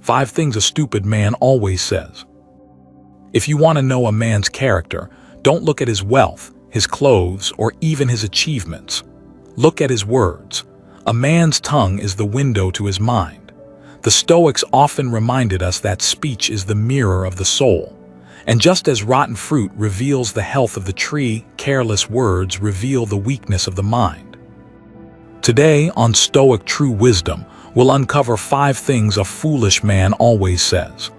5 things a stupid man always says. If you want to know a man's character, don't look at his wealth, his clothes, or even his achievements. Look at his words. A man's tongue is the window to his mind. The Stoics often reminded us that speech is the mirror of the soul. And just as rotten fruit reveals the health of the tree, careless words reveal the weakness of the mind. Today, on Stoic True Wisdom, we'll uncover 5 things a foolish man always says.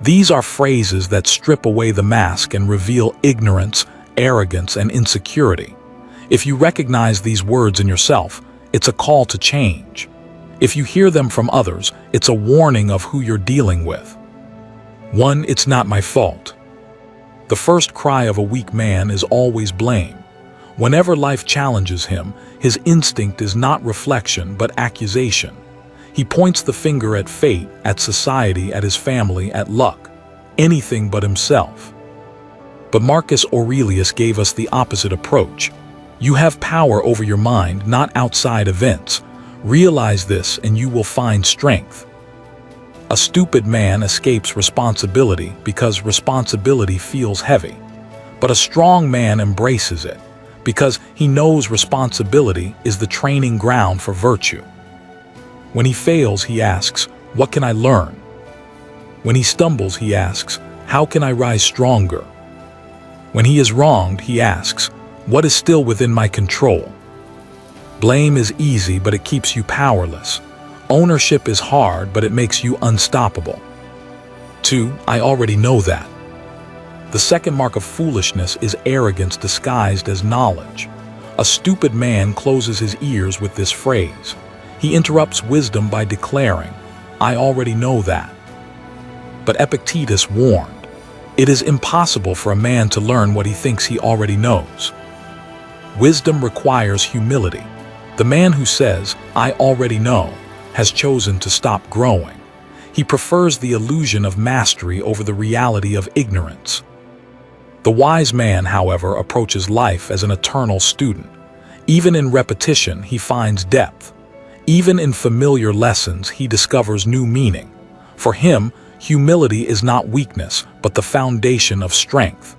These are phrases that strip away the mask and reveal ignorance, arrogance, and insecurity. If you recognize these words in yourself, it's a call to change. If you hear them from others, it's a warning of who you're dealing with. 1. It's not my fault. The first cry of a weak man is always blame. Whenever life challenges him, his instinct is not reflection but accusation. He points the finger at fate, at society, at his family, at luck, anything but himself. But Marcus Aurelius gave us the opposite approach. You have power over your mind, not outside events. Realize this and you will find strength. A stupid man escapes responsibility because responsibility feels heavy. But a strong man embraces it because he knows responsibility is the training ground for virtue. When he fails, he asks, "What can I learn?" When he stumbles, he asks, "How can I rise stronger?" When he is wronged, he asks, "What is still within my control?" Blame is easy, but it keeps you powerless. Ownership is hard, but it makes you unstoppable. 2. I already know that. The second mark of foolishness is arrogance disguised as knowledge. A stupid man closes his ears with this phrase. He interrupts wisdom by declaring, "I already know that." But Epictetus warned, it is impossible for a man to learn what he thinks he already knows. Wisdom requires humility. The man who says, "I already know," has chosen to stop growing. He prefers the illusion of mastery over the reality of ignorance. The wise man, however, approaches life as an eternal student. Even in repetition, he finds depth. Even in familiar lessons, he discovers new meaning. For him, humility is not weakness, but the foundation of strength.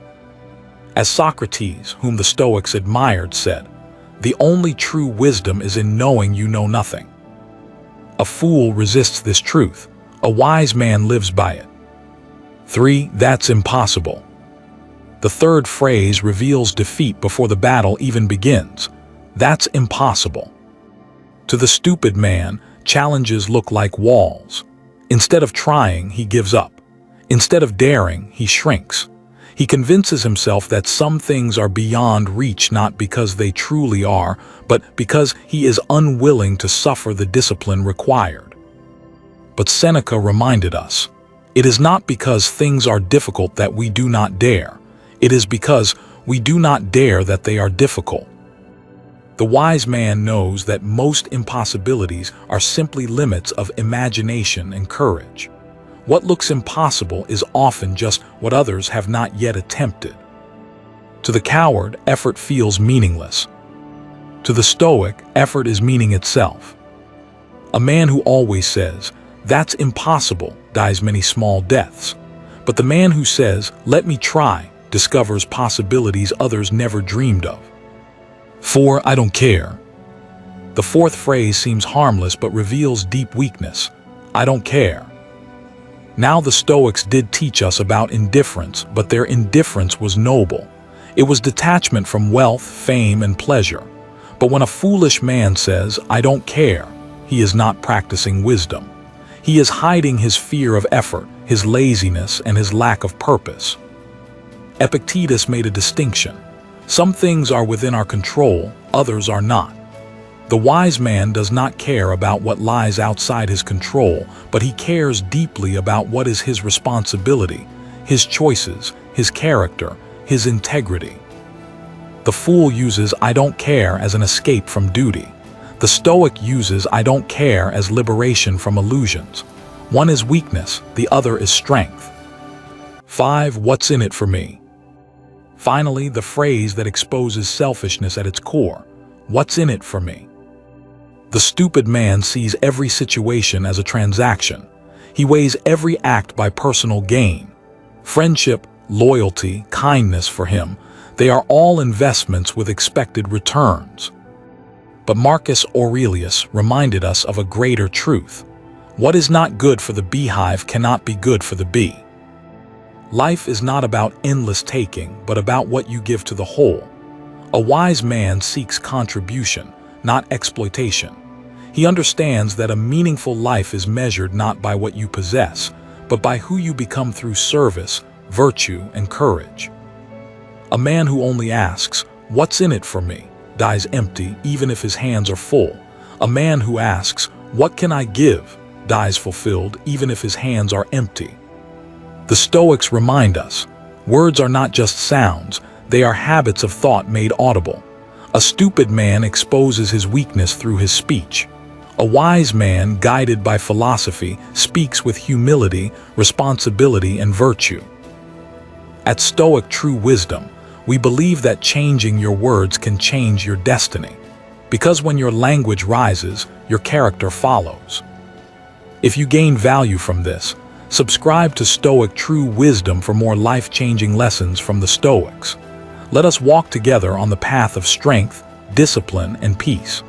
As Socrates, whom the Stoics admired, said, "The only true wisdom is in knowing you know nothing." A fool resists this truth. A wise man lives by it. 3. That's impossible. The third phrase reveals defeat before the battle even begins. That's impossible. To the stupid man, challenges look like walls. Instead of trying, he gives up. Instead of daring, he shrinks. He convinces himself that some things are beyond reach not because they truly are, but because he is unwilling to suffer the discipline required. But Seneca reminded us, it is not because things are difficult that we do not dare. It is because we do not dare that they are difficult. The wise man knows that most impossibilities are simply limits of imagination and courage. What looks impossible is often just what others have not yet attempted. To the coward, effort feels meaningless. To the Stoic, effort is meaning itself. A man who always says, "That's impossible," dies many small deaths. But the man who says, "Let me try," discovers possibilities others never dreamed of. 4. I don't care. The fourth phrase seems harmless but reveals deep weakness. I don't care. Now the Stoics did teach us about indifference, but their indifference was noble. It was detachment from wealth, fame, and pleasure. But when a foolish man says, "I don't care," he is not practicing wisdom. He is hiding his fear of effort, his laziness, and his lack of purpose. Epictetus made a distinction. Some things are within our control, others are not. The wise man does not care about what lies outside his control, but he cares deeply about what is his responsibility, his choices, his character, his integrity. The fool uses "I don't care" as an escape from duty. The Stoic uses "I don't care" as liberation from illusions. One is weakness, the other is strength. 5. What's in it for me? Finally, the phrase that exposes selfishness at its core. What's in it for me? The stupid man sees every situation as a transaction. He weighs every act by personal gain. Friendship, loyalty, kindness for him, they are all investments with expected returns. But Marcus Aurelius reminded us of a greater truth. What is not good for the beehive cannot be good for the bee. Life is not about endless taking, but about what you give to the whole. A wise man seeks contribution, not exploitation. He understands that a meaningful life is measured not by what you possess, but by who you become through service, virtue, and courage. A man who only asks, "What's in it for me?" dies empty even if his hands are full. A man who asks, "What can I give?" dies fulfilled even if his hands are empty. The Stoics remind us, words are not just sounds, they are habits of thought made audible. A stupid man exposes his weakness through his speech. A wise man, guided by philosophy, speaks with humility, responsibility, and virtue. At Stoic True Wisdom, we believe that changing your words can change your destiny, because when your language rises, your character follows. If you gain value from this, subscribe to Stoic True Wisdom for more life-changing lessons from the Stoics. Let us walk together on the path of strength, discipline, and peace.